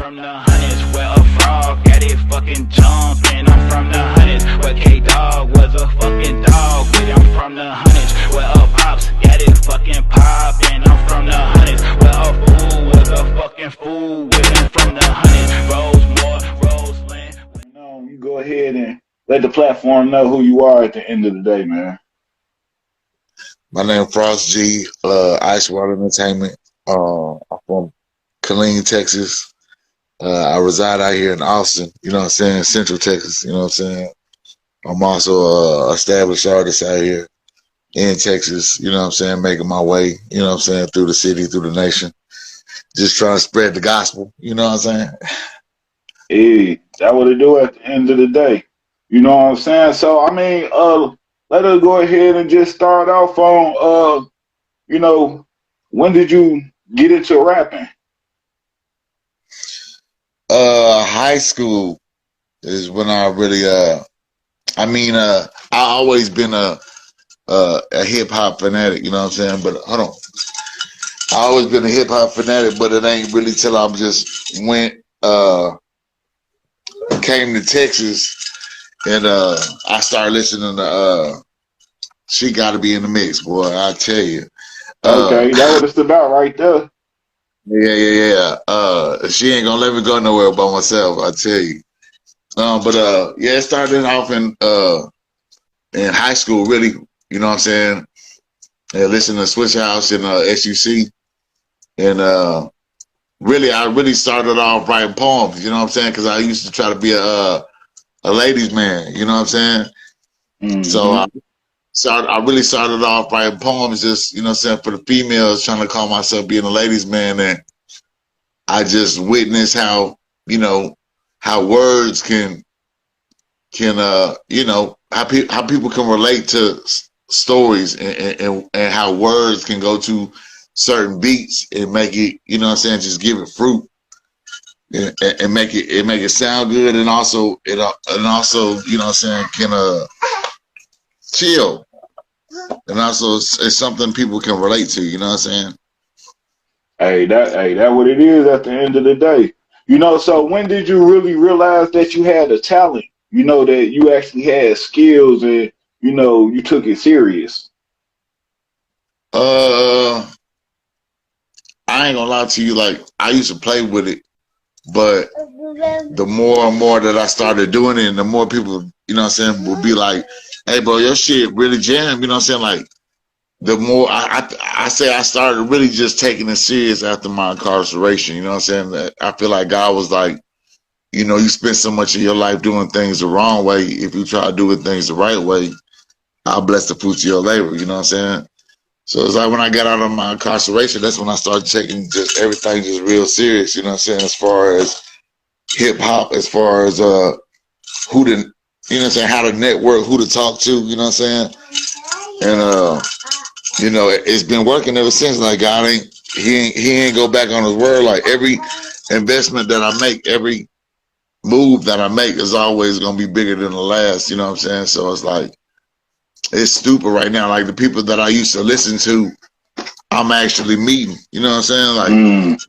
from the hundreds where a frog got it fucking jumping. I'm from the hundreds where K-Dog was a fucking dog with him. From the hundreds where a pops got it fucking popping. I'm from the hundreds where a fool was a fucking fool with him. From the hundreds, Roseland. You go ahead and let the platform know who you are at the end of the day, man. My name is Frost G, Ice Water Entertainment. I'm from Killeen, Texas. I reside out here in Austin, you know what I'm saying, Central Texas, you know what I'm saying. I'm also an established artist out here in Texas, you know what I'm saying, making my way, you know what I'm saying, through the city, through the nation. Just trying to spread the gospel, you know what I'm saying? Hey, that's what it do at the end of the day. You know what I'm saying? So, I mean, let us go ahead and just start off on, when did you get into rapping? High school is when I really, I always been a hip hop fanatic, you know what I'm saying? But hold on. I always been a hip hop fanatic, but it ain't really till I just came to Texas and I started listening to She Gotta Be in the Mix, boy, I tell you. Okay, that's what it's about right there. Yeah. She ain't gonna let me go nowhere by myself, I tell you. It started off in high school, really, you know what I'm saying? Listening to Switch House and SUC. And I really started off writing poems, you know what I'm saying? Because I used to try to be a ladies' man, you know what I'm saying? Mm-hmm. So I really started off writing poems, just, you know what I'm saying, for the females, trying to call myself being a ladies' man. And I just witnessed how, you know, how words can how people can relate to stories and how words can go to certain beats and make it, you know what I'm saying, just give it fruit and make it sound good, and also you know what I'm saying, can chill, and also it's something people can relate to, you know what I'm saying. Hey, that what it is at the end of the day. You know, so when did you really realize that you had a talent? You know, that you actually had skills and, you know, you took it serious? I ain't gonna lie to you, like, I used to play with it, but the more and more that I started doing it, and the more people, you know what I'm saying, would be like, hey, bro, your shit really jam, you know what I'm saying? Like, the more I say I started really just taking it serious after my incarceration, you know what I'm saying? I feel like God was like, you know, you spend so much of your life doing things the wrong way. If you try doing things the right way, I'll bless the fruits of your labor, you know what I'm saying? So it's like when I got out of my incarceration, that's when I started taking just everything just real serious, you know what I'm saying, as far as hip hop, as far as who to, you know what I'm saying, how to network, who to talk to, you know what I'm saying? And you know, it's been working ever since. Like, God he ain't go back on his word. Like, every investment that I make, every move that I make is always gonna be bigger than the last, you know what I'm saying? So it's like, it's stupid right now. Like, the people that I used to listen to, I'm actually meeting. You know what I'm saying? Like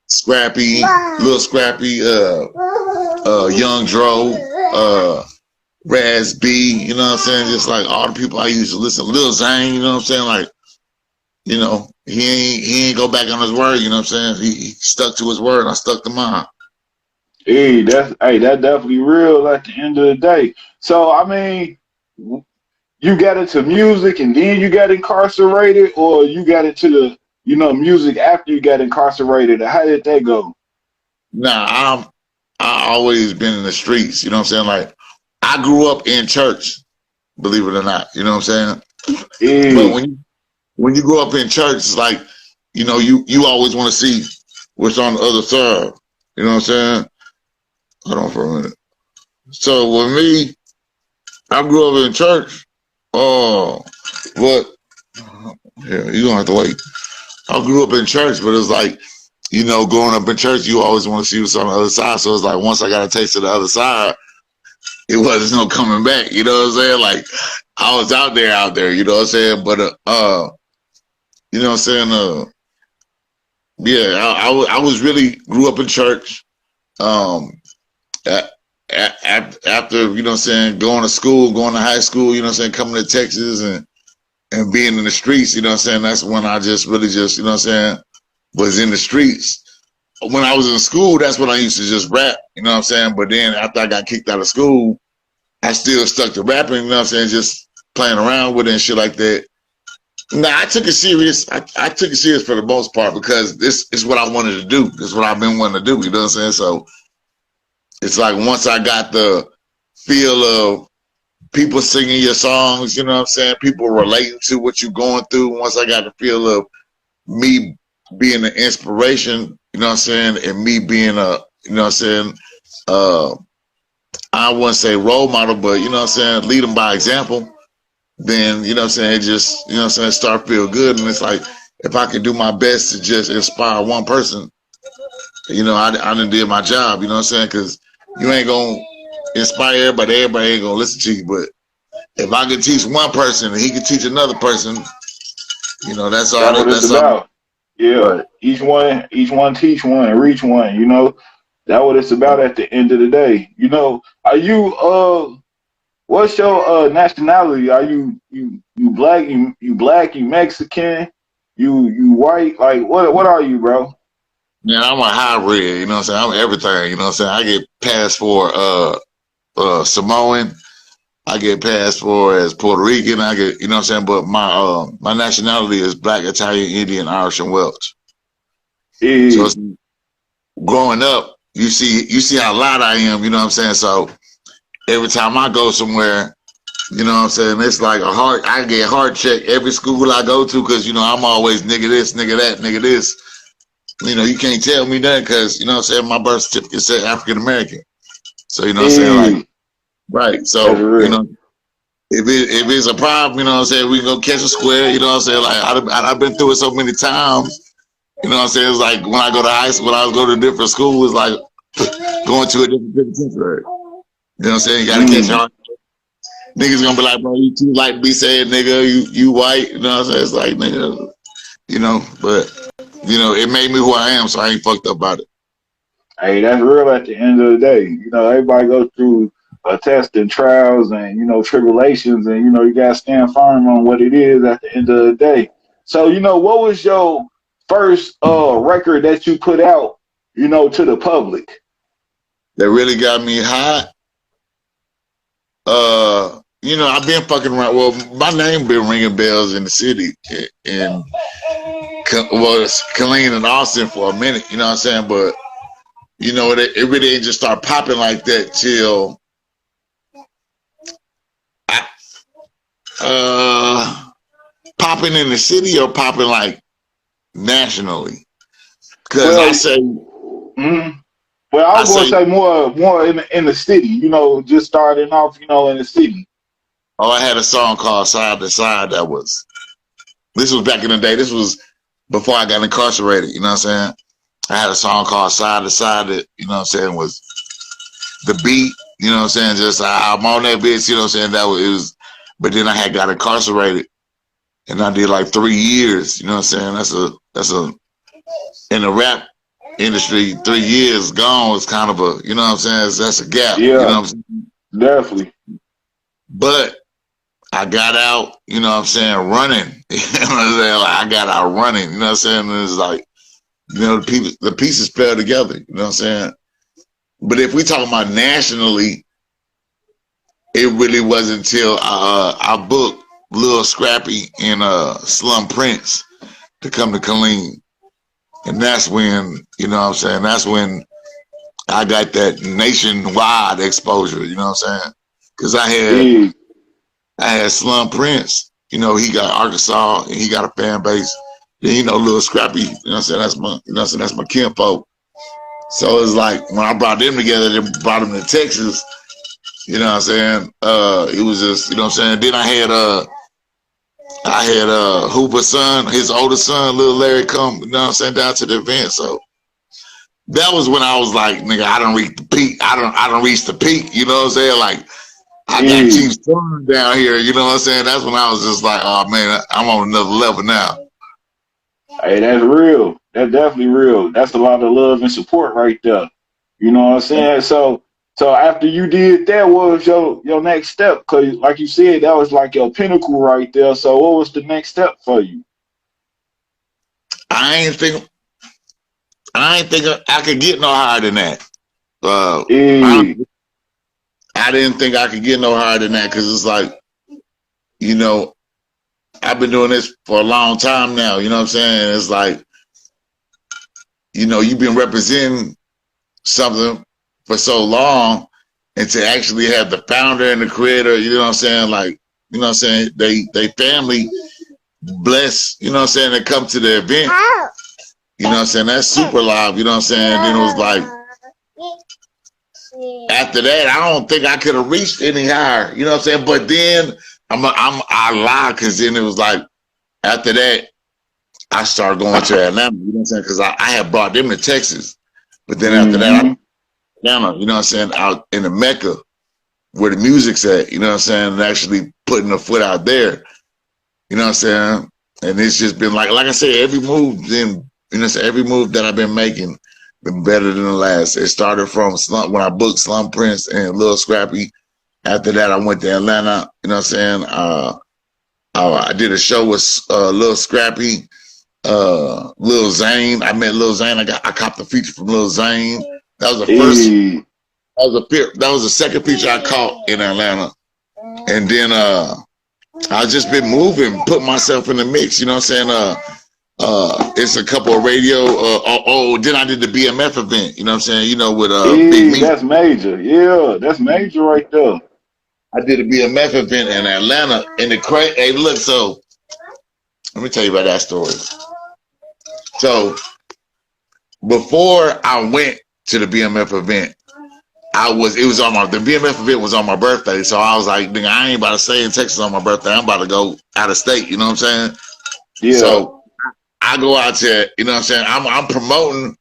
Scrappy, Lil Scrappy, Young Dro, Raz B, you know what I'm saying? Just like all the people I used to listen to, Lil Zane, you know what I'm saying? Like, you know, he ain't go back on his word, you know what I'm saying? He stuck to his word, and I stuck to mine. Hey, that's definitely real at the end of the day. So, I mean, you got into music and then you got incarcerated, or you got into the, you know, music after you got incarcerated? How did that go? Nah, I always been in the streets, you know what I'm saying? Like, I grew up in church, believe it or not, you know what I'm saying? Hey. But when you grow up in church, it's like, you know, you always want to see what's on the other side, you know what I'm saying? Hold on for a minute. So with me, I grew up in church. Oh, but yeah, you don't have to wait. I grew up in church, but it's like, you know, growing up in church, you always want to see what's on the other side. So it's like, once I got a taste of the other side, it wasn't no coming back. You know what I'm saying? Like, I was out there. You know what I'm saying? But you know what I'm saying? Yeah, I was really grew up in church. a- after, you know what I'm saying, going to school, going to high school, you know what I'm saying, coming to Texas and being in the streets, you know what I'm saying, that's when I just really just, you know what I'm saying, was in the streets. When I was in school, that's when I used to just rap, you know what I'm saying? But then after I got kicked out of school, I still stuck to rapping, you know what I'm saying, just playing around with it and shit like that. Nah, I took it serious. I took it serious for the most part because this is what I wanted to do. This is what I've been wanting to do, you know what I'm saying? So it's like once I got the feel of people singing your songs, you know what I'm saying, people relating to what you're going through, once I got the feel of me being an inspiration, you know what I'm saying, and me being a, you know what I'm saying, I wouldn't say role model, but, you know what I'm saying, lead them by example, then, you know what I'm saying, it just, you know what I'm saying, start feel good. And it's like, if I can do my best to just inspire one person, you know, I done did my job, you know what I'm saying, because you ain't going to inspire everybody ain't going to listen to you, but if I can teach one person and he can teach another person, you know, that's all That's what it's that's all. about. Yeah, Right. each one teach one and reach one. You know, that's what it's about at the end of the day. You know, are you what's your nationality? Are you black? You black? You Mexican? You white? Like what are you, bro? Yeah, I'm a hybrid, you know what I'm saying? I'm everything, you know what I'm saying? I get passed for Samoan, I get passed for as Puerto Rican, I get, you know what I'm saying? But my nationality is black, Italian, Indian, Irish, and Welsh. So Yeah. it's, growing up, you see how loud I am, you know what I'm saying? So every time I go somewhere, you know what I'm saying, it's like I get heart check every school I go to because, you know, I'm always nigga this, nigga that, nigga this. You know, you can't tell me that because, you know what I'm saying, my birth certificate said African American. So, you know what I'm saying, like, Yeah. right. That's So, you real. know, if it's a problem, you know what I'm saying, we can go catch a square, you know what I'm saying, like, I've been through it so many times, you know what I'm saying, it's like when I go to high school, when I was going to different schools, it's like going to a different penitentiary. You know what I'm saying, you got to catch Mm. on. Niggas gonna be like, bro, you too light to be saying nigga, you white, you know what I'm saying, it's like, nigga, you know, but, you know, it made me who I am, so I ain't fucked up about it. Hey, that's real at the end of the day. You know, everybody goes through a test and trials and, you know, tribulations and, you know, you got to stand firm on what it is at the end of the day. So, you know, what was your first record that you put out, you know, to the public? That really got me hot. You know, I've been fucking around. Well, my name been ringing bells in the city, and well, it's Killeen and Austin for a minute. You know what I'm saying? But you know, it really ain't just start popping like that till I, popping in the city or popping like nationally. Because Well, mm, well, I I was going to say, say more in the city, you know, just starting off, you know, in the city. oh, I had a song called Side to Side. This was back in the day. This was before I got incarcerated. You know what I'm saying? I had a song called Side to Side that, you know what I'm saying, was the beat, you know what I'm saying, just I'm on that bitch, you know what I'm saying, but then I had got incarcerated and I did like 3 years, you know what I'm saying, in the rap industry, 3 years gone is kind of a, you know what I'm saying, that's a gap, you know Yeah, what I'm saying, definitely. but I got out, you know what I'm saying, running, you know what I'm saying, like I got out running, you know what I'm saying, and it's like, you know, the pieces fell together, you know what I'm saying, but if we talk about nationally, it really wasn't until I booked Lil Scrappy and Slum Prince to come to Killeen. And that's when, you know what I'm saying, that's when I got that nationwide exposure, you know what I'm saying? Because Yeah, I had Slum Prince, you know, he got Arkansas and he got a fan base. Then, you know, Lil Scrappy, you know what I'm saying, that's my kinfolk. So it's like when I brought them together, they brought them to Texas, you know what I'm saying? It was just, you know what I'm saying? Then I had Hooper's son, his oldest son, little Larry, come, you know what I'm saying, down to the event. So that was when I was like, nigga, I don't reach the peak. I don't reach the peak, you know what I'm saying? Like I got yeah. Chief Son down here, you know what I'm saying? That's when I was just like, oh man, I'm on another level now. Hey, that's real. That's definitely real. That's a lot of love and support right there. You know what I'm saying? So after you did that, what was your next step? Cause like you said, that was like your pinnacle right there. So what was the next step for you? I ain't think I could get no higher than that. I Hey, I didn't think I could get no higher than that because it's like, you know, I've been doing this for a long time now. You know what I'm saying? It's like, you know, you've been representing something for so long, and to actually have the founder and the creator, you know what I'm saying? Like, you know what I'm saying? They family bless, you know what I'm saying? They come to the event. You know what I'm saying? That's super live. You know what I'm saying? Then it was like, after that, I don't think I could have reached any higher. You know what I'm saying? But then I lied because then it was like, after that, I started going to Atlanta. You know what I'm saying? Because I had brought them to Texas. But then after that, mm-hmm. Atlanta, you know what I'm saying? Out in the Mecca where the music's at, you know what I'm saying? And actually putting a foot out there, you know what I'm saying? And it's just been like I said, every move then, you know, every move that I've been making been better than the last. It started from when I booked Slum Prince and Lil Scrappy. After that, I went to Atlanta, you know what I'm saying? I did a show with Lil Scrappy, Lil Zane. I met Lil Zane. I copped a feature from Lil Zane. That was the first. Hey, That was the second feature I caught in Atlanta, and then I've just been moving, putting myself in the mix. You know what I'm saying? It's a couple of radio. Then I did the BMF event. You know what I'm saying? You know, with Big hey, Me. that's major. Yeah, that's major right there. I did a BMF event in Atlanta, and hey, look. So let me tell you about that story. So before I went to the BMF event, the BMF event was on my birthday. So I was like, nigga, I ain't about to stay in Texas on my birthday. I'm about to go out of state. You know what I'm saying? Yeah. So I go out to, you know what I'm saying? I'm promoting,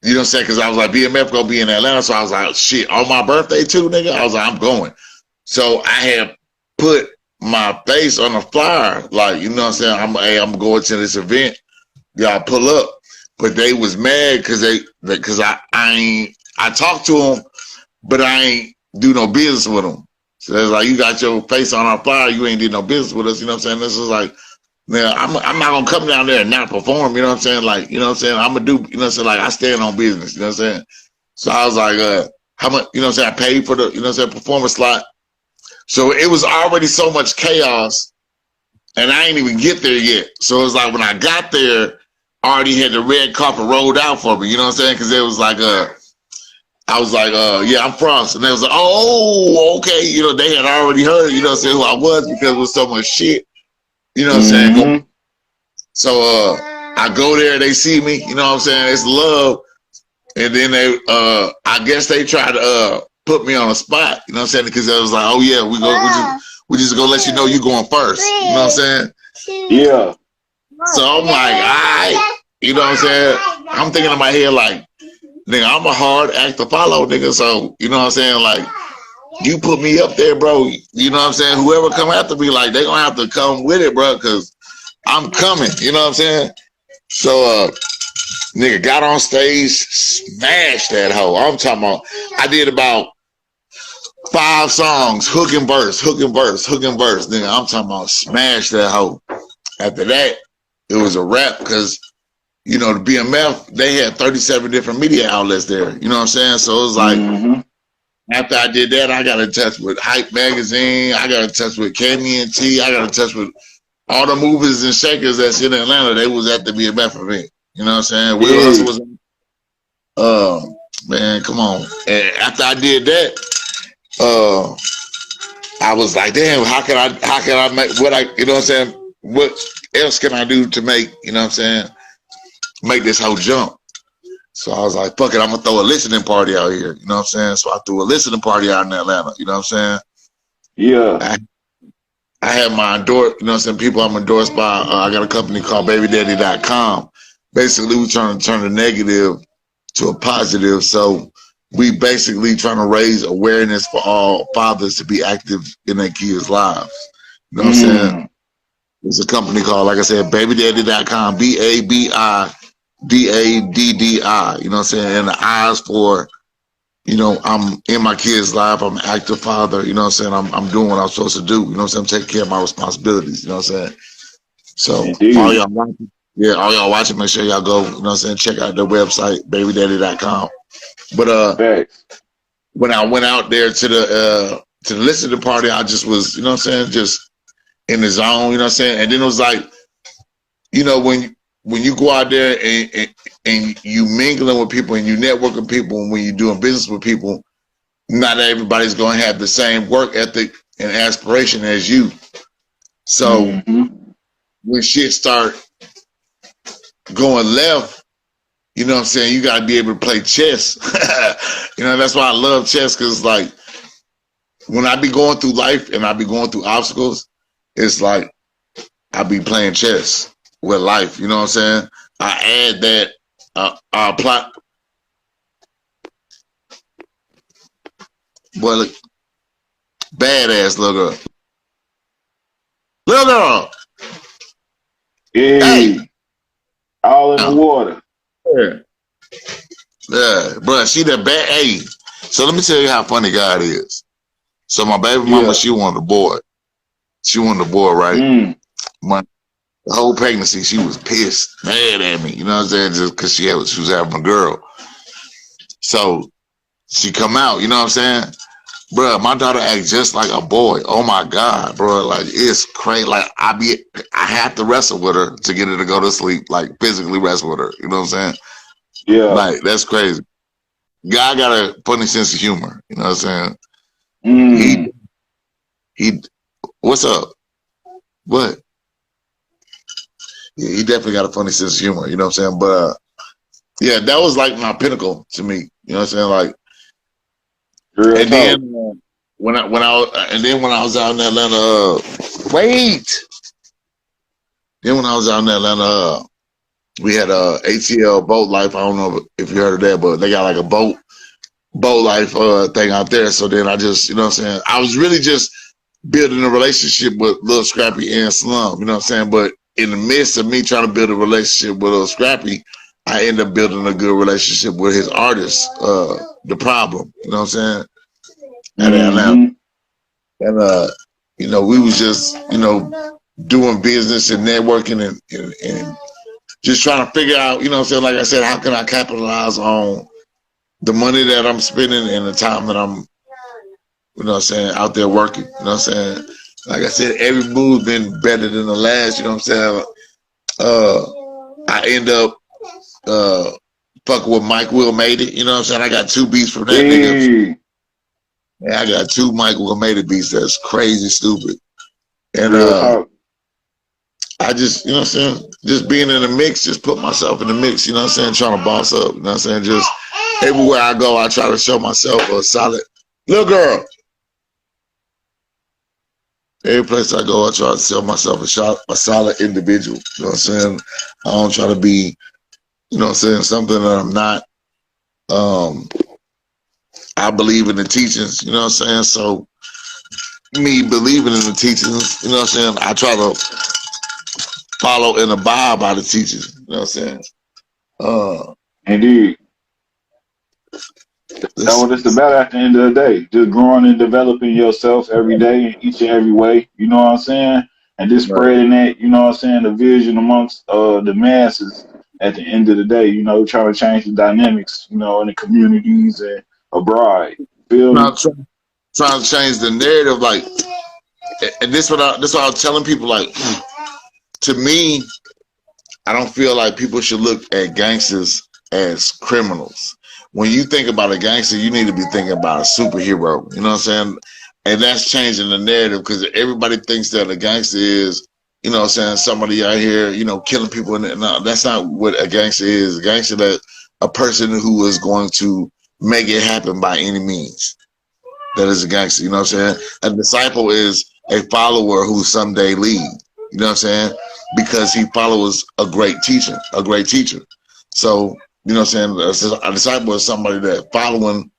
you know what I'm saying? Because I was like, BMF gonna be in Atlanta. So I was like, shit, on my birthday too, nigga? I was like, I'm going. So I had put my face on a flyer, like, you know what I'm saying? I'm going to this event. Y'all pull up. But they was mad because I talked to them, but I ain't do no business with them. So it's like, you got your face on our flyer, you ain't did no business with us, you know what I'm saying? This is like, now I'm not gonna come down there and not perform, you know what I'm saying? Like, you know what I'm saying? I'm gonna do, you know what I'm saying? Like, I stand on business, you know what I'm saying? So I was like, how much, you know what I'm saying? I paid for the, you know what I'm saying, performance slot. So it was already so much chaos, and I ain't even get there yet. So it was like, when I got there, I already had the red carpet rolled out for me, you know what I'm saying? Because it was like, I was like, yeah, I'm from. And they was like, oh, okay. You know, they had already heard, you know what I'm saying, who I was because it was so much shit. You know what I'm saying? Mm-hmm. So I go there, they see me, you know what I'm saying? It's love. And then they I guess they tried to put me on a spot, you know what I'm saying? Because they was like, oh yeah, we just gonna let you know you going first. You know what I'm saying? Yeah. So I'm like, all right, you know what I'm saying? I'm thinking in my head like, nigga, I'm a hard act to follow, nigga. So, you know what I'm saying? Like, you put me up there, bro. You know what I'm saying? Whoever come after me, like, they gonna have to come with it, bro, because I'm coming. You know what I'm saying? So, nigga got on stage, smashed that hoe. I'm talking about, I did about 5 songs, hook and verse, hook and verse, hook and verse. Nigga, I'm talking about smash that hoe. After that, it was a wrap because, you know, the BMF, they had 37 different media outlets there. You know what I'm saying? So it was like, Mm-hmm. after I did that, I got in touch with Hype Magazine. I got in touch with KMT. I got in touch with all the movers and shakers that's in Atlanta. They was at the BMF event. You know what I'm saying? Will Yeah. Hustle was, man, come on. And after I did that, I was like, damn, how can I make what I, you know what I'm saying? What else can I do to make, you know what I'm saying, make this whole jump? So I was like, fuck it, I'm gonna throw a listening party out here. You know what I'm saying? So I threw a listening party out in Atlanta. You know what I'm saying? Yeah. I have my endorse, you know what I'm saying? People I'm endorsed by, I got a company called babydaddy.com. Basically, we're trying to turn a negative to a positive. So we basically trying to raise awareness for all fathers to be active in their kids' lives. You know what I'm saying? Mm. There's a company called, like I said, babydaddy.com, BABI DADDI. You know what I'm saying? And the I's for, you know, I'm in my kid's life. I'm an active father. You know what I'm saying? I'm doing what I'm supposed to do. You know what I'm saying? I'm taking care of my responsibilities. You know what I'm saying? So all Indeed. y'all watching, yeah, all y'all watching, make sure y'all go, you know what I'm saying, check out the website, babydaddy.com. But Facts. when I went out there to the listening party, I just was, you know what I'm saying, just in the zone, you know what I'm saying? And then it was like, you know, when you go out there and you mingling with people and you networking with people, and when you're doing business with people, not everybody's gonna have the same work ethic and aspiration as you. So Mm-hmm. when shit start going left, you know what I'm saying, you gotta be able to play chess. You know, that's why I love chess, because like when I be going through life and I be going through obstacles, it's like I be playing chess with life. You know what I'm saying? I add that. I apply. Boy, look, badass little girl. Little girl. Hey. Hey, all in the water. Yeah. Yeah, bro. She that bad. Hey. So let me tell you how funny God is. So my baby mama, Yeah. she wanted a boy. She wanted a boy, right? Mm. The whole pregnancy, she was pissed, mad at me. You know what I'm saying? Just because she was having a girl. So she come out. You know what I'm saying? Bro, my daughter act just like a boy. Oh my God, bro. Like, it's crazy. Like, I have to wrestle with her to get her to go to sleep. Like, physically wrestle with her. You know what I'm saying? Yeah. Like, that's crazy. God got a funny sense of humor. You know what I'm saying? Mm. He what's up? What? Yeah, he definitely got a funny sense of humor. You know what I'm saying? But yeah, that was like my pinnacle to me. You know what I'm saying? Like, Real and talk. then when I was out in Atlanta, wait. Then when I was out in Atlanta, we had a ATL Boat Life. I don't know if you heard of that, but they got like a boat life thing out there. So then I just, you know what I'm saying, I was really just building a relationship with Lil Scrappy and Slum. You know what I'm saying? But in the midst of me trying to build a relationship with Lil Scrappy, I ended up building a good relationship with his artist, The Problem. You know what I'm saying? Mm-hmm. And you know, we was just, you know, doing business and networking and just trying to figure out, you know what I'm saying, like I said, how can I capitalize on the money that I'm spending and the time that I'm, you know what I'm saying, out there working. You know what I'm saying? Like I said, every move's been better than the last, you know what I'm saying? I end up fucking with Mike Will Made It, you know what I'm saying? I got 2 beats from that nigga. Hey. Yeah, I got 2 Mike Will Made It beats that's crazy stupid. And Real talk. I just, you know what I'm saying, just being in the mix, just put myself in the mix, you know what I'm saying, trying to boss up, you know what I'm saying, just everywhere I go, I try to show myself a solid, little girl. Every place I go, I try to show myself a solid individual, you know what I'm saying. I don't try to be, you know what I'm saying, something that I'm not. I believe in the teachings, you know what I'm saying, so me believing in the teachings, you know what I'm saying, I try to follow and abide by the teachings, you know what I'm saying. Indeed. That's This, what it's about at the end of the day. Just growing and developing yourself every day in each and every way. You know what I'm saying? And just right. spreading that, you know what I'm saying, the vision amongst the masses at the end of the day, you know, trying to change the dynamics, you know, in the communities and abroad. Feel me? Trying to change the narrative, like, and this what I was telling people, like, to me, I don't feel like people should look at gangsters as criminals. When you think about a gangster, you need to be thinking about a superhero. You know what I'm saying? And that's changing the narrative, because everybody thinks that a gangster is, you know what I'm saying, somebody out here, you know, killing people. No, that's not what a gangster is. A gangster is a person who is going to make it happen by any means. That is a gangster. You know what I'm saying? A disciple is a follower who someday lead. You know what I'm saying? Because he follows a great teacher, So, you know what I'm saying? A disciple is somebody that following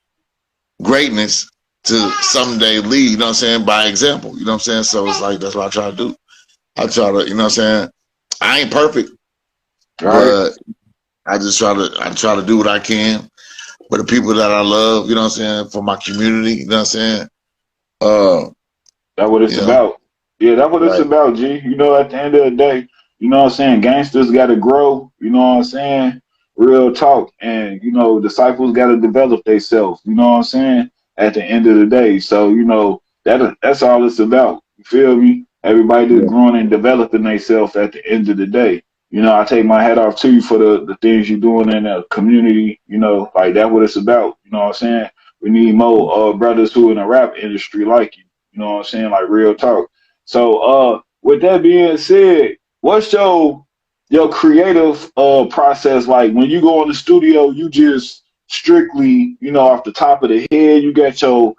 greatness to someday lead, you know what I'm saying, by example. You know what I'm saying? So it's like, that's what I try to do. I try to, you know what I'm saying? I ain't perfect, right? but I try to do what I can for the people that I love, you know what I'm saying, for my community, you know what I'm saying? Uh, That's what it's you know, about. Yeah, that's what it's right. about, G. You know, at the end of the day, you know what I'm saying? Gangsters got to grow. You know what I'm saying? Real talk. And, you know, disciples got to develop themselves. You know what I'm saying? At the end of the day. So, you know, that's all it's about. You feel me? Everybody just Yeah. growing and developing themselves at the end of the day. You know, I take my hat off to you for the things you're doing in the community. You know, like that's what it's about. You know what I'm saying? We need more brothers who in the rap industry like you. You know what I'm saying? Like real talk. So with that being said, what's your creative process like when you go in the studio, you just strictly, you know, off the top of the head, you got your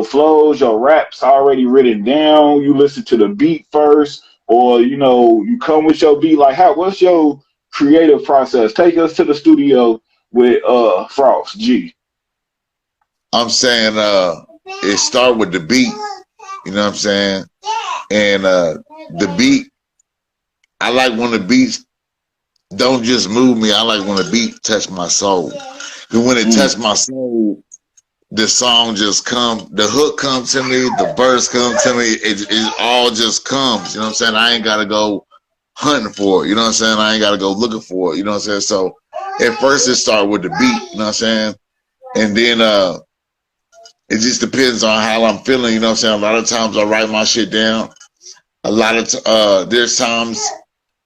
flows, your raps already written down, you listen to the beat first, or you know, you come with your beat, like how what's your creative process? Take us to the studio with Frost G. I'm saying it start with the beat, you know what I'm saying? And the beat, I like when the beats don't just move me, I like when the beat touch my soul. And when it Mm, touch my soul, the song just comes, the hook comes to me, the verse comes to me, it all just comes, you know what I'm saying? I ain't gotta go hunting for it, you know what I'm saying? I ain't gotta go looking for it, you know what I'm saying? So at first it start with the beat, you know what I'm saying? And then it just depends on how I'm feeling, you know what I'm saying? A lot of times I write my shit down. A lot of there's times,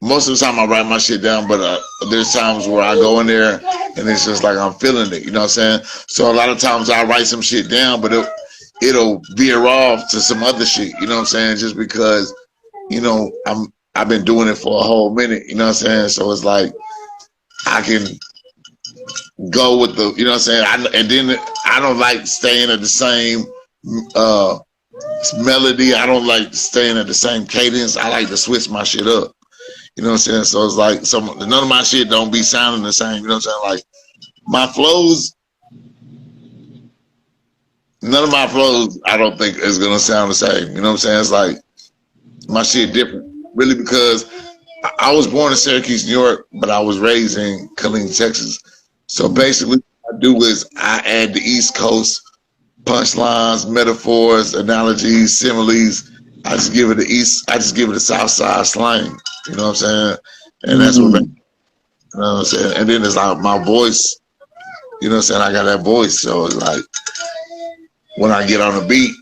most of the time I write my shit down, but there's times where I go in there and it's just like I'm feeling it, you know what I'm saying? So a lot of times I write some shit down, but it'll veer off to some other shit, you know what I'm saying? Just because, you know, I've been doing it for a whole minute, you know what I'm saying? So it's like I can go with the, you know what I'm saying? And then I don't like staying at the same uh melody. I don't like staying at the same cadence. I like to switch my shit up. You know what I'm saying? So it's like none of my shit don't be sounding the same. You know what I'm saying? Like my flows, none of my flows I don't think is gonna sound the same. You know what I'm saying? It's like my shit different. Really because I was born in Syracuse, New York, but I was raised in Killeen, Texas. So basically what I do is I add the East Coast punchlines, metaphors, analogies, similes. I just give it the South Side slang. You know what I'm saying? And that's what, mm, you know what I'm saying? And then it's like my voice, you know what I'm saying? I got that voice. So it's like when I get on the beat,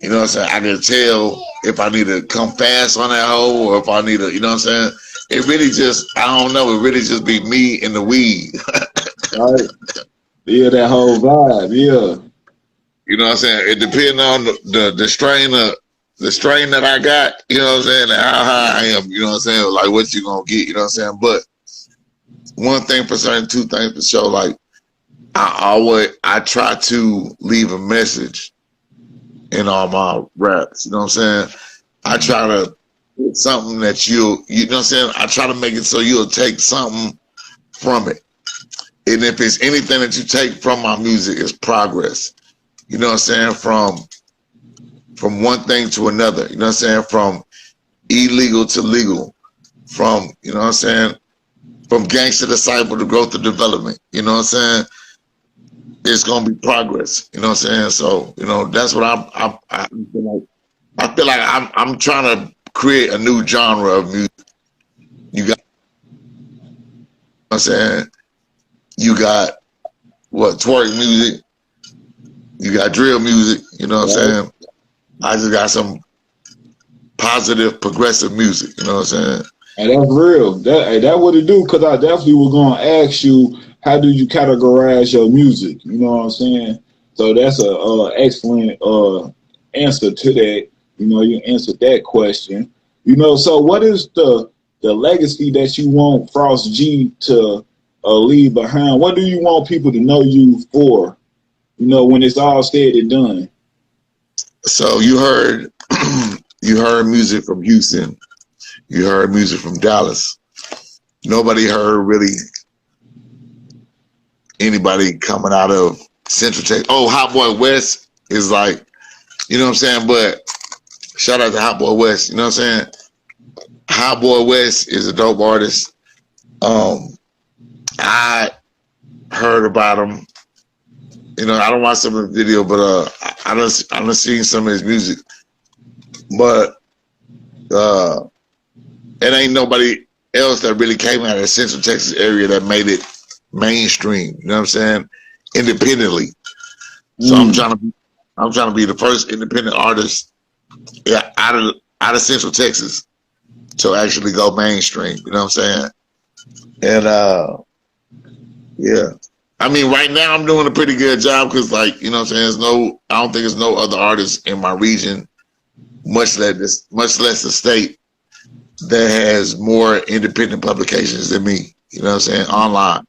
you know what I'm saying? I can tell if I need to come fast on that hoe or if I need to, you know what I'm saying? It really just, I don't know, it really just be me and the weed. right. Yeah, that whole vibe. Yeah. You know what I'm saying? It depends on the strain that I got, you know what I'm saying, and how high I am, you know what I'm saying? Like what you gonna get, you know what I'm saying? But one thing for certain, two things for sure, like I try to leave a message in all my raps, you know what I'm saying? I try to get something that you know what I'm saying? I try to make it so you'll take something from it. And if it's anything that you take from my music, it's progress. You know what I'm saying? From one thing to another, you know what I'm saying? From illegal to legal, from, you know what I'm saying? From gangster disciple to growth to development, you know what I'm saying? It's gonna be progress, you know what I'm saying? So, you know, that's what I feel like I'm trying to create a new genre of music. You got, you know what I'm saying? You got what, twerk music, you got drill music, you know what I'm Right. saying? I just got some positive, progressive music, you know what I'm saying? And that's real. That what it do. Cause I definitely was gonna ask you, how do you categorize your music? You know what I'm saying? So that's a excellent answer to that. You know, you answered that question. You know, so what is the legacy that you want Frost G to leave behind? What do you want people to know you for? You know, when it's all said and done. So you heard you heard music from Houston, you heard music from Dallas. Nobody heard really anybody coming out of Central Texas. Oh, Hot Boy West is like, you know what I'm saying? But shout out to Hot Boy West, you know what I'm saying? Hot Boy West is a dope artist. Um, I heard about him. You know, I don't watch some of the video, but I done seen some of his music. But it ain't nobody else that really came out of the Central Texas area that made it mainstream. You know what I'm saying? Independently. So I'm trying to be the first independent artist out of Central Texas to actually go mainstream. You know what I'm saying? And yeah. I mean, right now I'm doing a pretty good job because, like, you know what I'm saying? I don't think there's no other artists in my region, much less the state, that has more independent publications than me. You know what I'm saying? Online.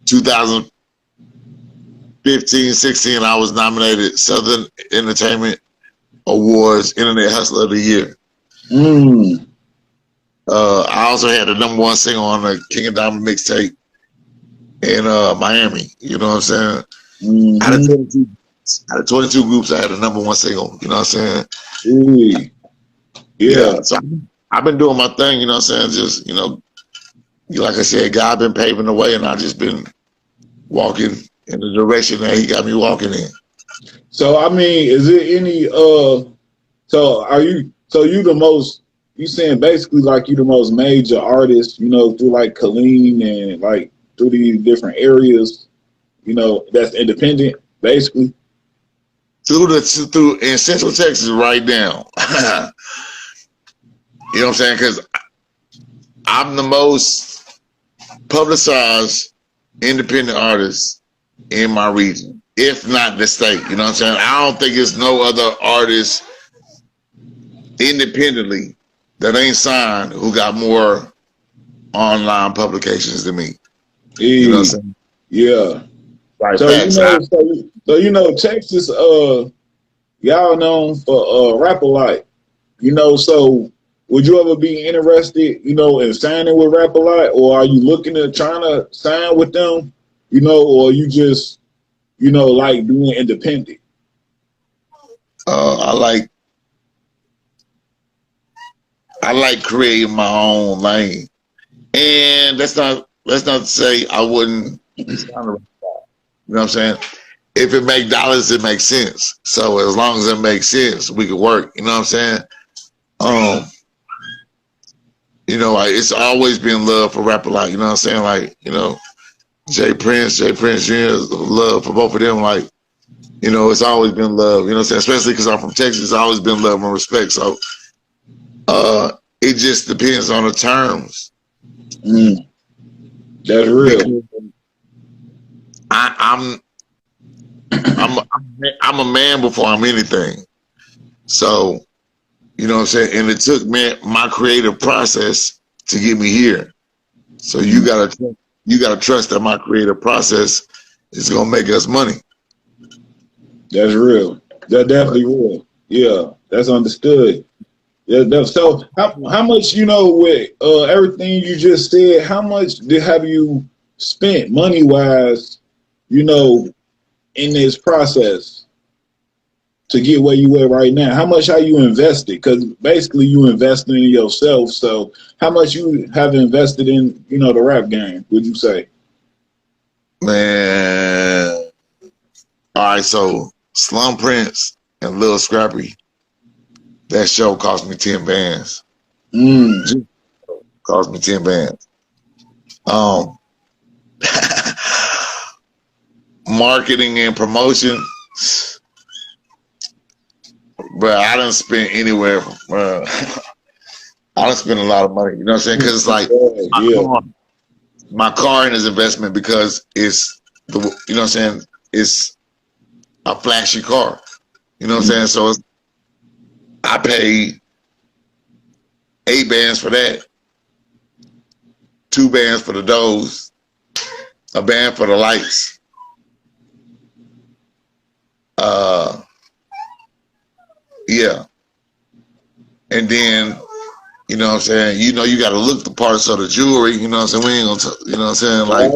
2015, 16, I was nominated Southern Entertainment Awards Internet Hustler of the Year. I also had the #1 single on the King of Diamond mixtape in Miami. You know what I'm saying? Out of 22 groups, I had the #1 single. You know what I'm saying? Yeah. So I've been doing my thing. You know what I'm saying? Just, you know, like I said, God been paving the way, and I just been walking in the direction that He got me walking in. So I mean, is it any so you the most, you saying basically like you the most major artist, you know, through like Colleen and like through these different areas, you know, that's independent, basically? Through in Central Texas right now. You know what I'm saying? Because I'm the most publicized independent artist in my region, if not the state. You know what I'm saying? I don't think there's no other artist independently that ain't signed who got more online publications than me. You know what I'm saying? Yeah. Right. So you know, Texas, y'all known for rap a lot. You know, so would you ever be interested, you know, in signing with Rap a Lot, or are you looking at trying to sign with them, you know, or you just, you know, like doing independent? I like creating my own lane, and that's not to say I wouldn't. You know what I'm saying? If it make dollars, it makes sense. So as long as it makes sense, we could work. You know what I'm saying? You know, it's always been love for Rap a Lot. You know what I'm saying? Like, you know, Jay Prince Jr., love for both of them. Like, you know, it's always been love. You know what I'm saying? Especially because I'm from Texas, it's always been love and respect. So it just depends on the terms. That's real. I'm a man before I'm anything. So, you know what I'm saying? And it took my creative process to get me here. So you gotta trust that my creative process is gonna make us money. That's real. That's definitely real. Yeah, that's understood. Yeah, so how much, you know, with everything you just said, how much have you spent money wise, you know, in this process to get where you at right now? How much have you invested? Because basically you invested in yourself. So how much you have invested in, you know, the rap game, would you say? Man. All right, so Slum Prince and Lil Scrappy, that show cost me 10 bands. Cost me 10 bands. Marketing and promotion, bro, I done spent anywhere from, I done spent a lot of money, you know what I'm saying? Because it's like my car is investment because it's you know what I'm saying? It's a flashy car, you know what I'm saying? So I paid 8 bands for that, 2 bands for the doors, a band for the lights. Yeah. And then, you know what I'm saying, you know, you got to look the parts of the jewelry, you know what I'm saying? We ain't gonna, you know what I'm saying? Like,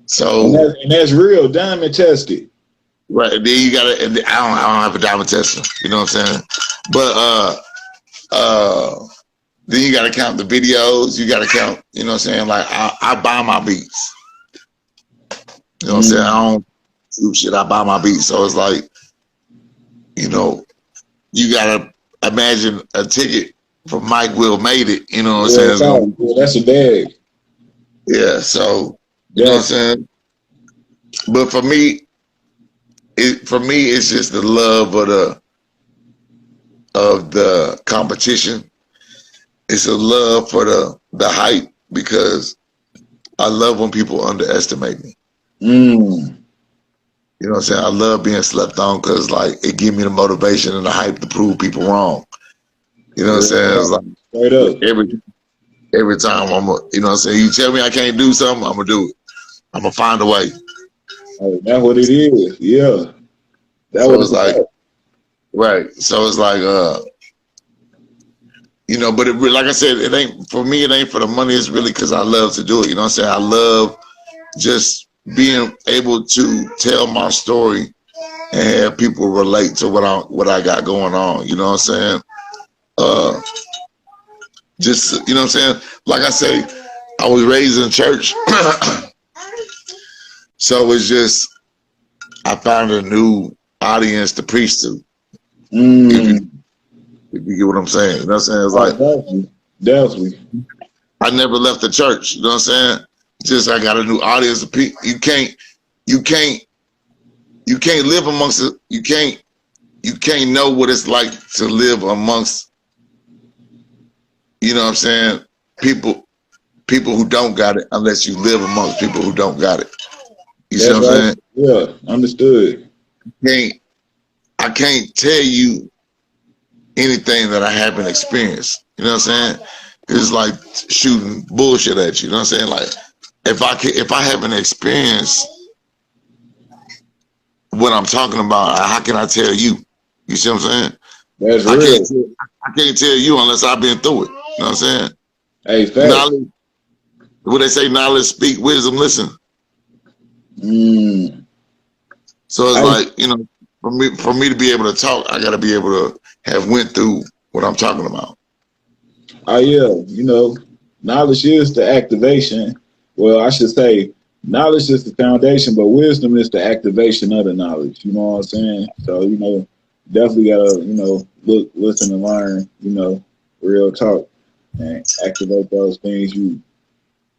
so. And that's real, diamond tested. Right. Then you got to, I don't have a diamond tester, you know what I'm saying? But, then you got to count the videos. You got to count, you know what I'm saying? Like, I buy my beats. You know what I'm saying? I don't do shit. I buy my beats. So it's like, you know, you got to imagine a ticket from Mike Will Made It. You know what I'm saying? That's a bag. Yeah, so, you know what I'm saying? But for me, it's just the love of the competition. It's a love for the hype, because I love when people underestimate me. You know what I'm saying? I love being slept on, because like it gives me the motivation and the hype to prove people wrong. You know what I'm saying? It's like straight up. Every time you know what I'm saying? You tell me I can't do something, I'm gonna do it. I'm gonna find a way. Oh, that's what it is. Yeah. So it's like, right. So it's like, you know, but like I said, it ain't for me. It ain't for the money. It's really because I love to do it. You know what I'm saying? I love just being able to tell my story and have people relate to what I got going on. You know what I'm saying? Just, you know what I'm saying? Like I say, I was raised in church, so it's just I found a new audience to preach to. If you get what I'm saying. You know what I'm saying? It's like, definitely. I never left the church. You know what I'm saying? Just I got a new audience of people. You can't live amongst it. You can't know what it's like to live amongst, you know what I'm saying, people who don't got it, unless you live amongst people who don't got it. You see what I'm saying? Yeah, understood. I can't tell you anything that I haven't experienced. You know what I'm saying? It's like shooting bullshit at you. You know what I'm saying? Like, if I haven't experienced what I'm talking about, how can I tell you? You see what I'm saying? That's real. I can't tell you unless I've been through it. You know what I'm saying? Hey, knowledge, what they say, knowledge speak, wisdom listen. So it's like, you know, for me to be able to talk, I got to be able to have went through what I'm talking about. Oh yeah, you know, knowledge is the activation. Well, I should say knowledge is the foundation, but wisdom is the activation of the knowledge. You know what I'm saying? So, you know, definitely gotta, you know, look, listen, and learn, you know, real talk, and activate those things you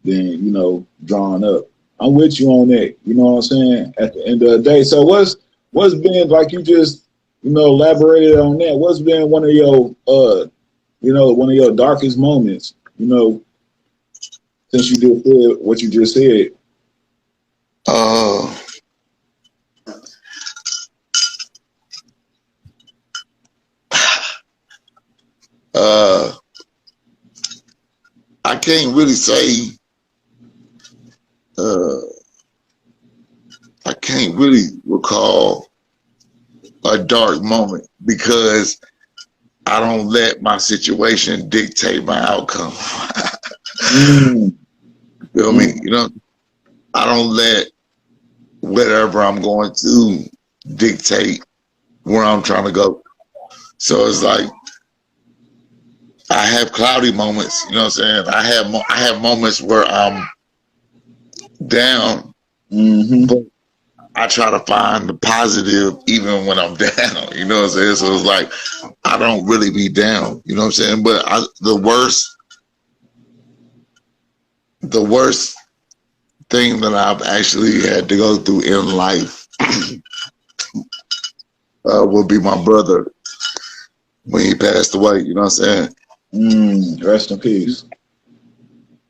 been, you know, drawing up. I'm with you on that. You know what I'm saying? At the end of the day. So what's been, like you just, you know, elaborated on that, what's been one of your you know, one of your darkest moments, you know, since you did what you just said? I can't really say, I can't really recall a dark moment, because I don't let my situation dictate my outcome. You feel me? You know, I don't let whatever I'm going to dictate where I'm trying to go. So it's like, I have cloudy moments, you know what I'm saying? I have moments where I'm down, but I try to find the positive even when I'm down, you know what I'm saying? So it's like, I don't really be down, you know what I'm saying? But the worst thing that I've actually had to go through in life would be my brother when he passed away, you know what I'm saying? Rest in peace.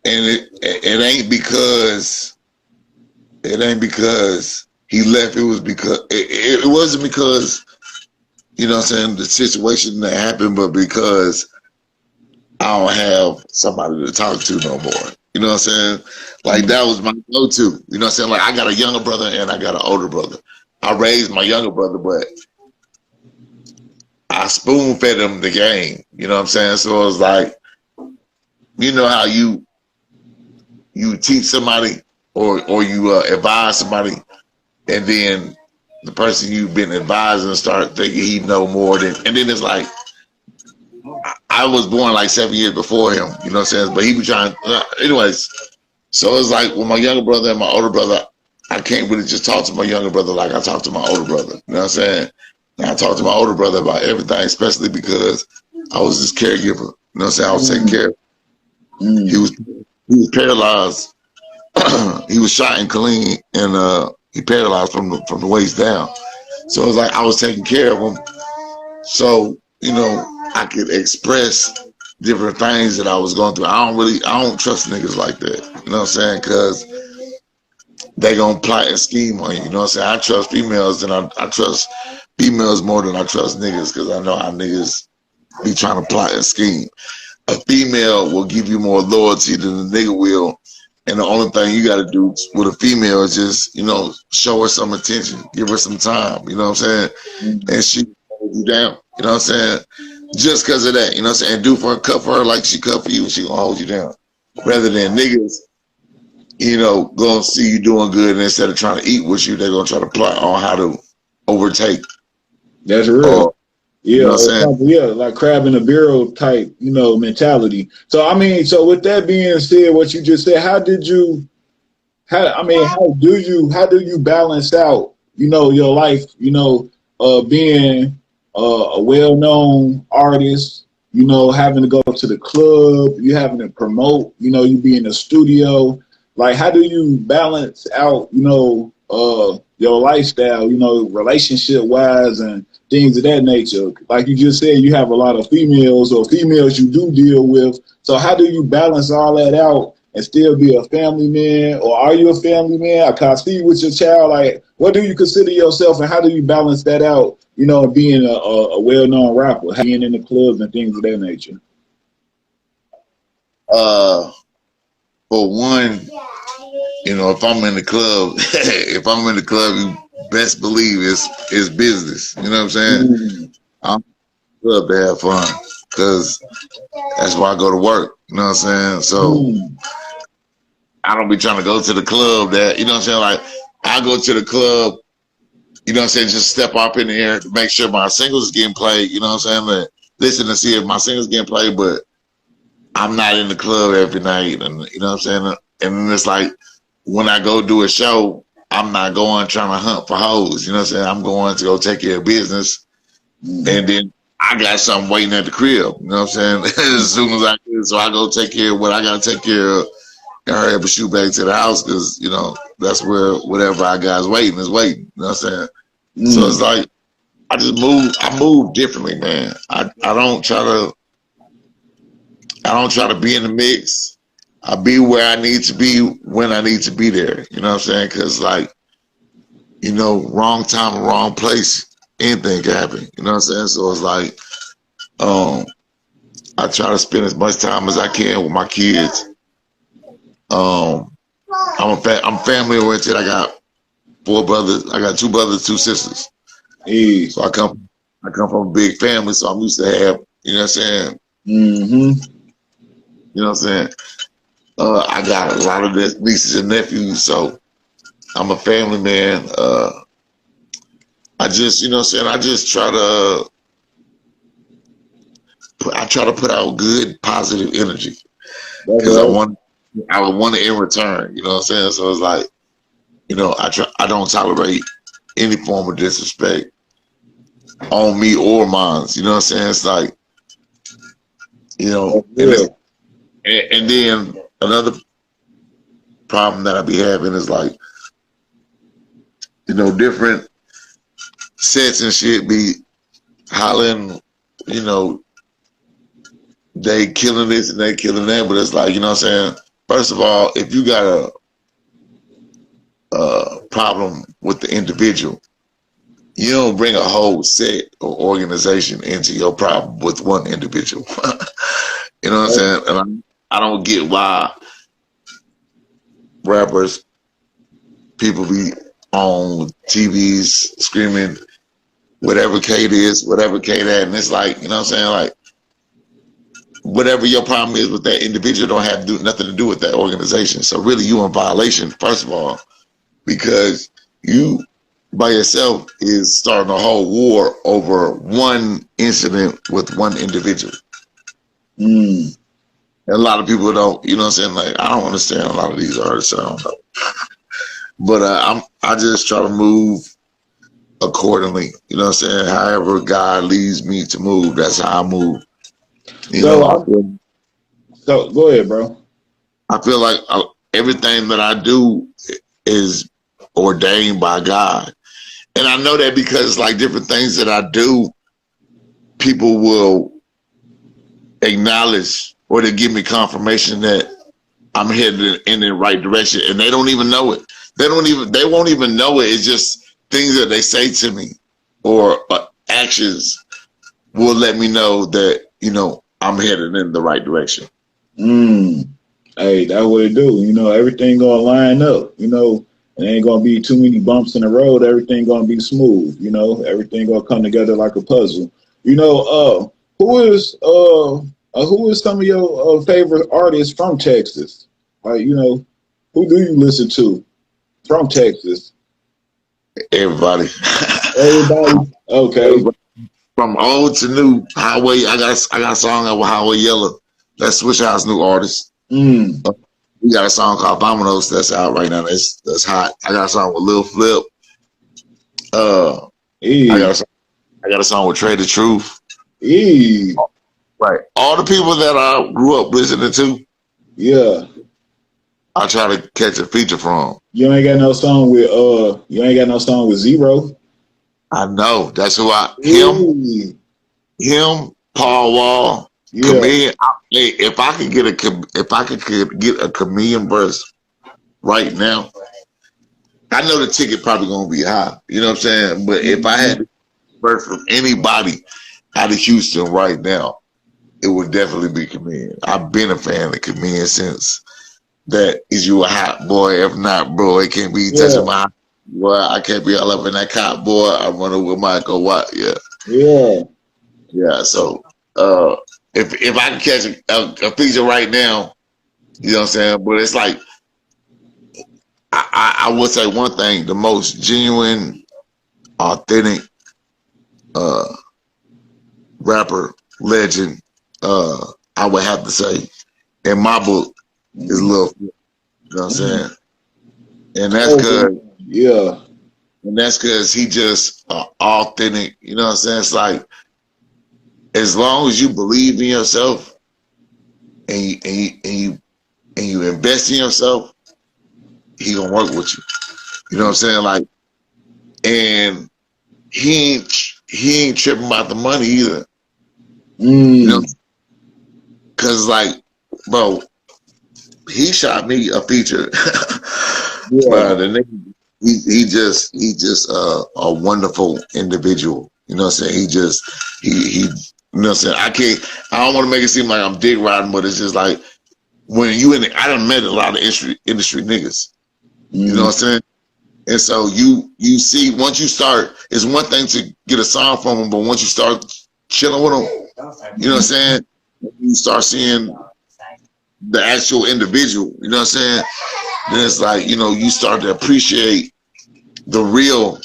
And it ain't because he left. It was because it wasn't because, you know what I'm saying, the situation that happened, but because I don't have somebody to talk to no more. You know what I'm saying? Like, that was my go-to. You know what I'm saying? Like, I got a younger brother and I got an older brother. I raised my younger brother, but I spoon-fed him the game. You know what I'm saying? So it was like, you know how you teach somebody or you advise somebody, and then the person you've been advising start thinking he know more than, and then it's like, I I was born like 7 years before him, you know what I'm saying? But he was trying, anyways. So it's like with my younger brother and my older brother, I can't really just talk to my younger brother like I talk to my older brother. You know what I'm saying? And I talk to my older brother about everything, especially because I was his caregiver. You know what I'm saying? I was taking care of him. He was paralyzed. He was shot and clean, and he paralyzed from the waist down. So it was like I was taking care of him. So, you know, I could express different things that I was going through. I don't trust niggas like that. You know what I'm saying? Because they gonna plot and scheme on you. You know what I'm saying? I trust females and I trust females more than I trust niggas because I know how niggas be trying to plot and scheme. A female will give you more loyalty than a nigga will. And the only thing you got to do with a female is just, you know, show her some attention, give her some time, you know what I'm saying? And she hold you down, you know what I'm saying? Just because of that, you know what I'm saying? Do for her, cut for her like she cut for you, and she gonna hold you down. Rather than niggas, you know, gonna see you doing good, and instead of trying to eat with you, they're gonna try to plot on how to overtake. That's real. Yeah, you know what I'm saying? yeah, like crab in a barrel type, you know, mentality. So I mean, so with that being said, what you just said, how do you balance out, you know, your life, you know, being a well-known artist, you know, having to go to the club, you having to promote, you know, you be in the studio. Like, how do you balance out, you know, your lifestyle, you know, relationship wise and things of that nature? Like you just said, you have a lot of females or females you do deal with. So how do you balance all that out and still be a family man? Or are you a family man? I can't see with your child. Like, what do you consider yourself and how do you balance that out, you know, being a well-known rapper, being in the clubs and things of that nature? For one, you know, if I'm in the club, you best believe it's business. You know what I'm saying? I'm in the club to have fun because that's why I go to work. You know what I'm saying? So I don't be trying to go to the club that, you know what I'm saying? Like, I go to the club, you know what I'm saying, just step up in the air to make sure my singles is getting played, you know what I'm saying? Like, listen to see if my singles getting played, but I'm not in the club every night, and you know what I'm saying? And then it's like, when I go do a show, I'm not going trying to hunt for hoes, you know what I'm saying? I'm going to go take care of business, and then I got something waiting at the crib, you know what I'm saying? As soon as I get, so I go take care of what I got to take care of, and hurry up and shoot back to the house, because, you know, that's where whatever I got is waiting, you know what I'm saying? So it's like, I move differently, man. I don't try to be in the mix. I be where I need to be when I need to be there. You know what I'm saying? Because, like, you know, wrong time, wrong place, anything can happen. You know what I'm saying? So it's like, I try to spend as much time as I can with my kids. I'm family oriented. I got 4 brothers. I got 2 brothers, 2 sisters. So I come from a big family, so I'm used to have, you know what I'm saying? You know what I'm saying? I got a lot of nieces and nephews, so I'm a family man. I just, you know what I'm saying? I just try to put out good, positive energy because I want it in return. You know what I'm saying? So it's like, you know, I don't tolerate any form of disrespect on me or mine. You know what I'm saying? It's like, you know, and then another problem that I be having is like, you know, different sets and shit be hollering, you know, they killing this and they killing that, but it's like, you know what I'm saying? First of all, if you got a problem with the individual, you don't bring a whole set or organization into your problem with one individual. You know what I'm saying? And I don't get why rappers, people be on TVs screaming whatever Kate is, whatever Kate that, and it's like, you know what I'm saying? Like, whatever your problem is with that individual don't have to do nothing to do with that organization. So really you in violation, first of all, because you by yourself is starting a whole war over one incident with one individual. Mm. And a lot of people don't, you know what I'm saying? Like, I don't understand a lot of these artists. I don't know. But I just try to move accordingly. You know what I'm saying? However God leads me to move, that's how I move. You So, know, so go ahead, bro. I feel like everything that I do is ordained by God. And I know that because like different things that I do, people will acknowledge or they give me confirmation that I'm headed in the right direction, and they don't even know it. They won't even know it. It's just things that they say to me or actions will let me know that, you know, I'm headed in the right direction. Mm. Hey, that's what it do. You know, everything gonna line up. You know, it ain't gonna be too many bumps in the road. Everything gonna be smooth. You know, everything gonna come together like a puzzle. You know, who is some of your favorite artists from Texas? Like, you know, who do you listen to from Texas? Everybody. Everybody. Okay. Everybody. From old to new, Highway. I got a song of Highway Yellow. That's Swish House new artist. Mm. We got a song called Vominos that's out right now. That's hot. I got a song with Lil Flip. I E. got a song with Trey the Truth. E. Right. All the people that I grew up listening to, Yeah. I try to catch a feature from. You ain't got no song with Zero. I know. That's who E. him, Paul Wall, Yeah. comedian. Hey, if I could get a comedian verse right now, I know the ticket probably gonna be high. You know what I'm saying? But if I had to verse from anybody out of Houston right now, it would definitely be comedian. I've been a fan of comedian since that is you a hot boy. If not, bro, it can't be touching Yeah. my boy. I can't be all up in that cop boy. I'm running with Michael Watt. Yeah. Yeah. Yeah. So if I can catch a feature right now, you know what I'm saying? But it's like I would say one thing, the most genuine, authentic rapper legend, I would have to say, in my book, is Lil Flip. You know what I'm saying? And that's good. Yeah. And that's because he just authentic. You know what I'm saying? It's like as long as you believe in yourself and you invest in yourself, he gonna work with you. You know what I'm saying? Like, and he ain't tripping about the money either. You know, Mm. cause like, bro, he shot me a feature. Yeah. Bro, the nigga, he just a wonderful individual. You know what I'm saying? He you know what I'm saying? I don't want to make it seem like I'm dick riding, but it's just like when you I done met a lot of industry niggas. You know Mm. what I'm saying? And so you see, once you start, it's one thing to get a song from them, but once you start chilling with them, you know what I'm saying? You start seeing the actual individual, you know what I'm saying? Then it's like, you know, you start to appreciate the real,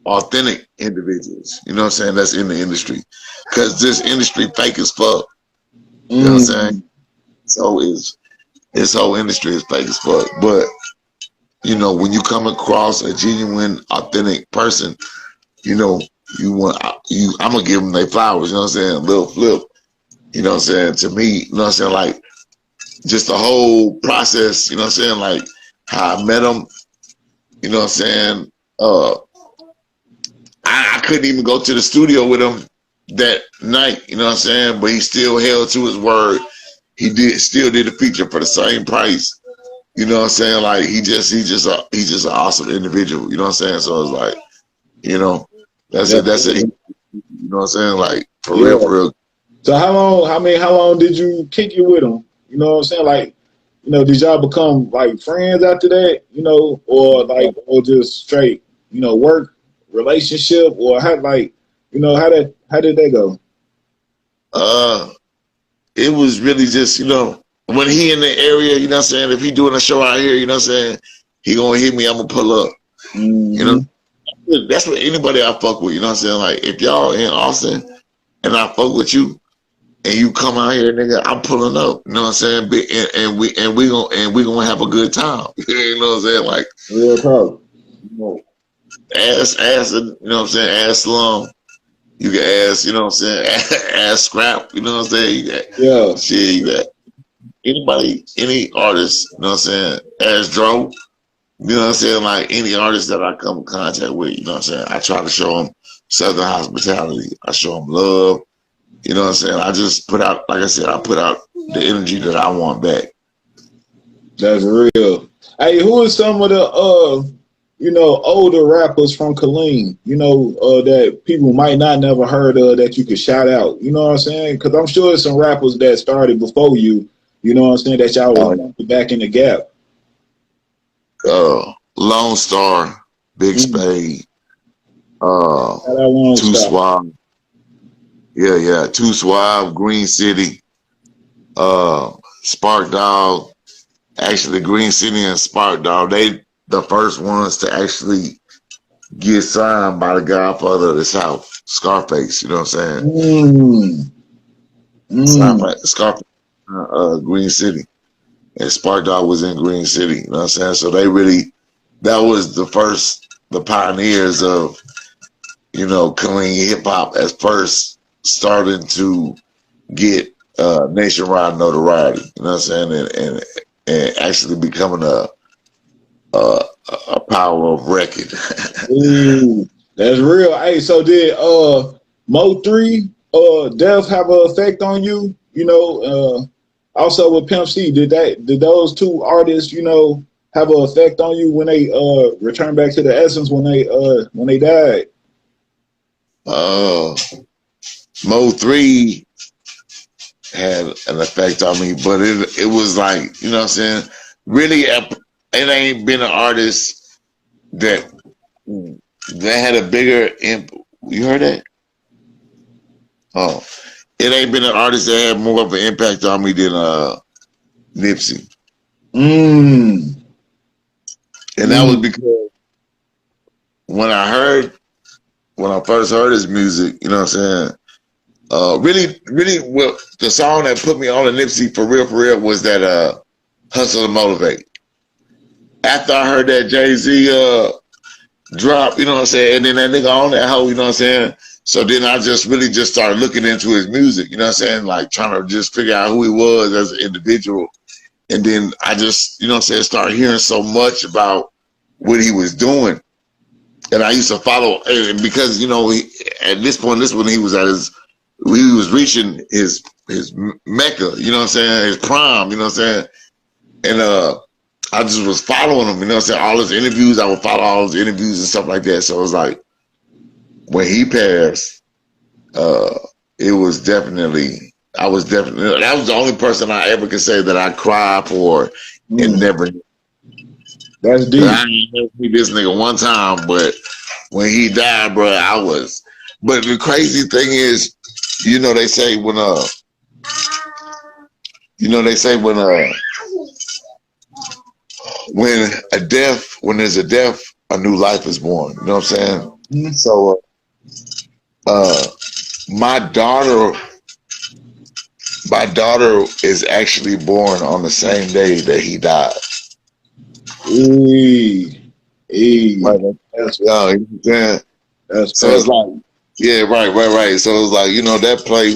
authentic individuals, you know what I'm saying, that's in the industry. Because this industry fake as fuck, you know what I'm saying? Mm. So this whole industry is fake as fuck. But, you know, when you come across a genuine, authentic person, you know, I'm going to give them their flowers, you know what I'm saying? Lil Flip, you know what I'm saying? To me, you know what I'm saying? Like, just the whole process, you know what I'm saying? Like, how I met him, you know what I'm saying? I couldn't even go to the studio with him that night, you know what I'm saying? But he still held to his word. He still did a feature for the same price. You know what I'm saying? Like he's just an awesome individual. You know what I'm saying? So it's like, you know, that's Yeah. it. That's it. You know what I'm saying? Like for real, Yeah. for real. So how long did you kick it with him? You know what I'm saying? Like, you know, did y'all become like friends after that? You know, or just straight, you know, work relationship, or how like, you know, how did that go? Uh, it was really just, you know, when he in the area, you know what I'm saying? If he doing a show out here, you know what I'm saying? He gonna hit me, I'm gonna pull up. You know, Mm-hmm. that's what anybody I fuck with, you know what I'm saying? Like if y'all in Austin and I fuck with you, and you come out here, nigga, I'm pulling up. You know what I'm saying? And we gonna have a good time. You know what I'm saying? Like, Real talk. you know, ask, you know what I'm saying? Ask Slum. You can ask, you know what I'm saying? Ask Scrap. You know what I'm saying? You got Yeah, shit. You got anybody, any artist. You know what I'm saying? Ask Dro. You know what I'm saying? Like any artist that I come in contact with. You know what I'm saying? I try to show them Southern hospitality. I show them love. You know what I'm saying? I just put out, like I said, I put out the energy that I want back. that's real. Hey, who are some of the older rappers from Killeen, that people might not never heard of that you could shout out? You know what I'm saying? Because I'm sure there's some rappers that started before you, you know what I'm saying, that y'all was back in the gap. Lone Star, Big Spade, Too Stop. Suave. Yeah, Too Suave, Green City, Spark Dog. Actually, Green City and Spark Dog, they the first ones to actually get signed by the Godfather of the South, Scarface. You know what I'm saying? Signed by Scarface, Green City, and Spark Dog was in Green City. You know what I'm saying? So that was the pioneers of, clean hip hop as first starting to get nationwide notoriety. You know what I'm saying? And actually becoming a power of record. Ooh, that's real. Hey, so did Mo3 Def have an effect on you? Also with Pimp C, did those two artists, have an effect on you when they returned back to the essence when they died? Mo3 had an effect on me, but it was like, you know what I'm saying? Really, it ain't been an artist that had a bigger you heard that? Oh, it ain't been an artist that had more of an impact on me than Nipsey. And that was because when I first heard his music, you know what I'm saying? Really, well, the song that put me on the Nipsey for real was that Hustle and Motivate. After I heard that Jay-Z drop, you know what I'm saying, and then that nigga on that hoe, you know what I'm saying? So then I just really just started looking into his music, you know what I'm saying? Like trying to just figure out who he was as an individual. And then I just, you know what I'm saying, started hearing so much about what he was doing. And I used to follow, and because, at this point, he was reaching his mecca, you know what I'm saying, his prime, you know what I'm saying? And I just was following him, you know what I'm saying? All his interviews, I would follow all his interviews and stuff like that. So it was like, when he passed, it was definitely, that was the only person I ever could say that I cried for and never. That's deep. I ain't never see this nigga one time, but when he died, bro, but the crazy thing is, they say when when there's a death, a new life is born. You know what I'm saying? So my daughter is actually born on the same day that he died. Right. That's young. You know that's so it's like, yeah, right. So it's like, that play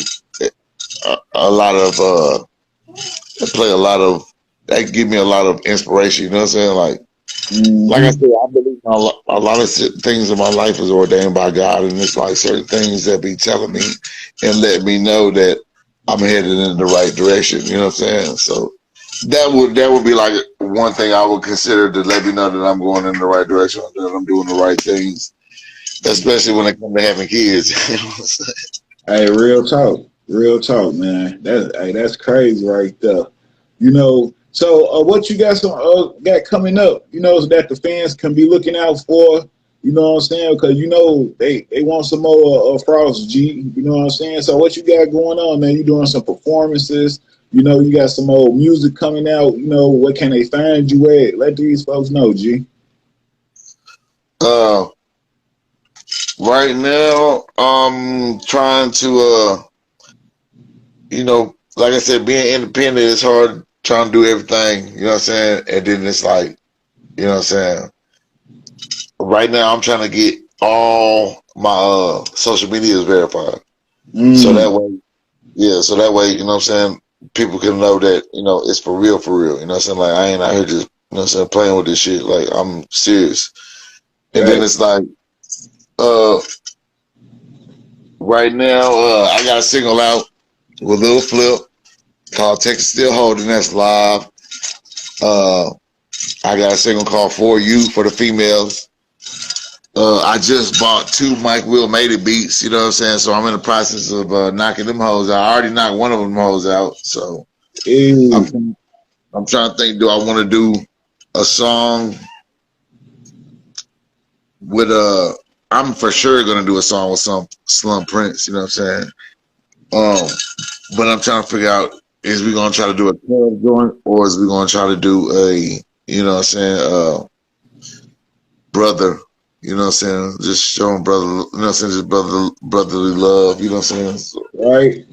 a lot of that give me a lot of inspiration. You know what I'm saying? Like I said, I believe a lot of things in my life is ordained by God, and it's like certain things that be telling me and let me know that I'm headed in the right direction. You know what I'm saying? So that would be like one thing I would consider to let me know that I'm going in the right direction, that I'm doing the right things, especially when it comes to having kids. You know what I'm saying? Hey, real talk, man. That's crazy right there. So what you got got coming up? So that the fans can be looking out for. You know what I'm saying? Because they want some more Frost G. You know what I'm saying? So what you got going on, man? You doing some performances? You got some old music coming out. Where can they find you at? Let these folks know, G. Right now, I'm trying to you know, like I said, being independent is hard. Trying to do everything, you know what I'm saying, and then it's like, you know what I'm saying. Right now, I'm trying to get all my social media is verified, so that Mm, way, yeah, so that way, you know what I'm saying, people can know that, you know, it's for real, for real. You know what I'm saying? Like I ain't out here just, you know what I'm saying, playing with this shit. Like I'm serious. And then right. it's like, uh, right now, I got a single out with Lil Flip called Texas Still Holding. That's live. Uh, I got a single called For You for the females. I just bought 2 Mike Will Made It beats, you know what I'm saying? So I'm in the process of knocking them hoes out. I already knocked one of them hoes out. So Hey, I'm I'm trying to think, do I want to do a song with I'm for sure gonna do a song with some Slum Prince, you know what I'm saying? Um but I'm trying to figure out, is we gonna try to do a club joint, or is we gonna try to do a, you know what I'm saying, brother, you know what I'm saying, just showing brother, you know what I'm saying, just brotherly love, you know what I'm saying? So, right.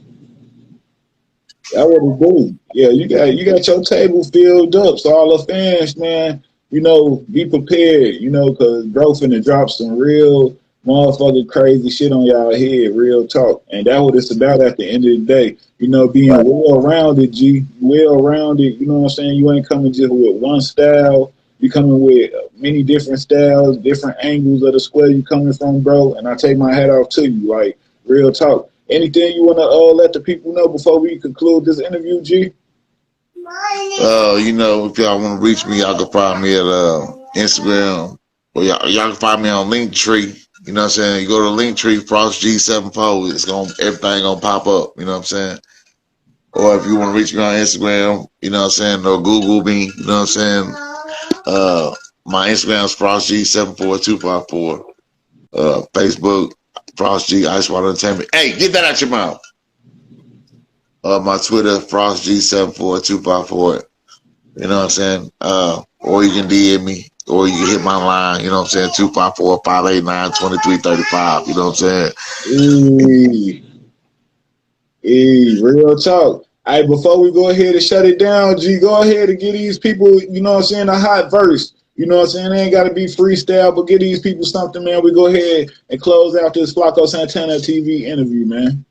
That what it do. Yeah, you got your table filled up. So all the fans, man, be prepared. Cause bro finna drop some real motherfucking crazy shit on y'all head. Real talk, and that what it's about at the end of the day. Being right, well rounded, G, well rounded. You know what I'm saying? You ain't coming just with one style. You coming with many different styles, different angles of the square you coming from, bro. And I take my hat off to you, like real talk. Anything you want to let the people know before we conclude this interview, G? you know, if y'all want to reach me, y'all can find me at Instagram, or y'all can find me on Linktree. You know what I'm saying? You go to Linktree, Frost G74, it's gonna, everything gonna pop up, you know what I'm saying? Or if you want to reach me on Instagram, you know what I'm saying, or Google me, you know what I'm saying? My Instagram is Frost G74254. Facebook, Frost G Icewater Entertainment. Hey, get that out your mouth. My Twitter, Frost G74254. You know what I'm saying? Or you can DM me, or you can hit my line, you know what I'm saying? 254-589-2335. You know what I'm saying? Hey, hey, real talk. Hey, before we go ahead and shut it down, G, go ahead and give these people, a hot verse. You know what I'm saying? They ain't got to be freestyle, but give these people something, man. We go ahead and close out this Flacco Santana TV interview, man.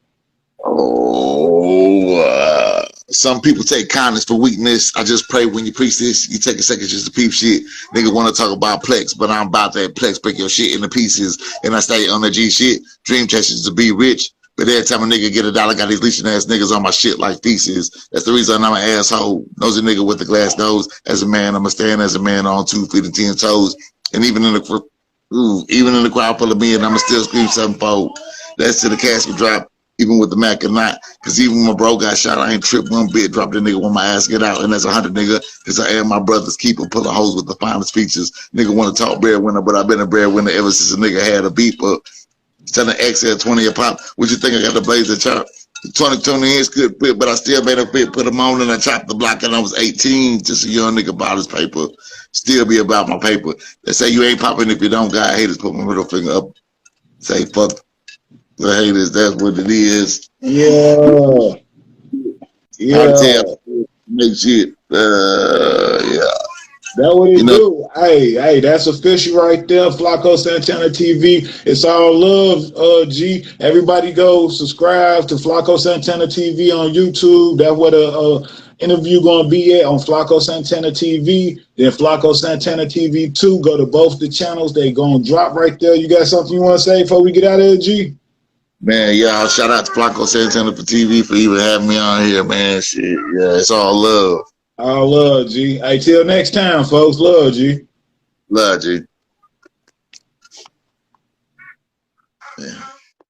Oh, some people take kindness for weakness. I just pray when you preach this, you take a second just to peep shit. Nigga want to talk about Plex, but I'm about that Plex, break your shit into pieces. And I stay on the G shit. Dream chasers to be rich. But every time a nigga get $1, got these leeching ass niggas on my shit like feces. That's the reason I'm an asshole. Nosy nigga with the glass nose. As a man, I'ma stand as a man on 2 feet and 10 toes. And even in the crowd full of men, I'ma still scream sevenfold. That's to the casket drop. Even with the Mac or not, because even when my bro got shot, I ain't tripped one bit, dropped the nigga when my ass get out, and that's 100 nigga, because I am my brother's keeper, pull a hose with the finest features. Nigga want to talk breadwinner, but I've been a breadwinner ever since a nigga had a beeper. Selling XL 20 a pop. What you think I got the blazer chop? 20 inch good fit, but I still made a fit, put them on, and I chopped the block, and I was 18, just a young nigga about his paper. Still be about my paper. They say you ain't popping if you don't got haters, put my middle finger up, say fuck the haters, that's what it is. Yeah, How to yeah. tell make shit. Yeah. That what You it know, do. Hey, that's official right there. Flacco Santana TV. It's all love, G. Everybody go subscribe to Flacco Santana TV on YouTube. That's where the interview gonna be at, on Flacco Santana TV. Then Flacco Santana TV 2. Go to both the channels. They gonna drop right there. You got something you want to say before we get out of here, G? man, y'all shout out to Flacco Santana for TV for even having me on here, man. Shit, yeah, it's all love. All love, G. Hey, till next time, folks. Love, G. Love, G. Yeah.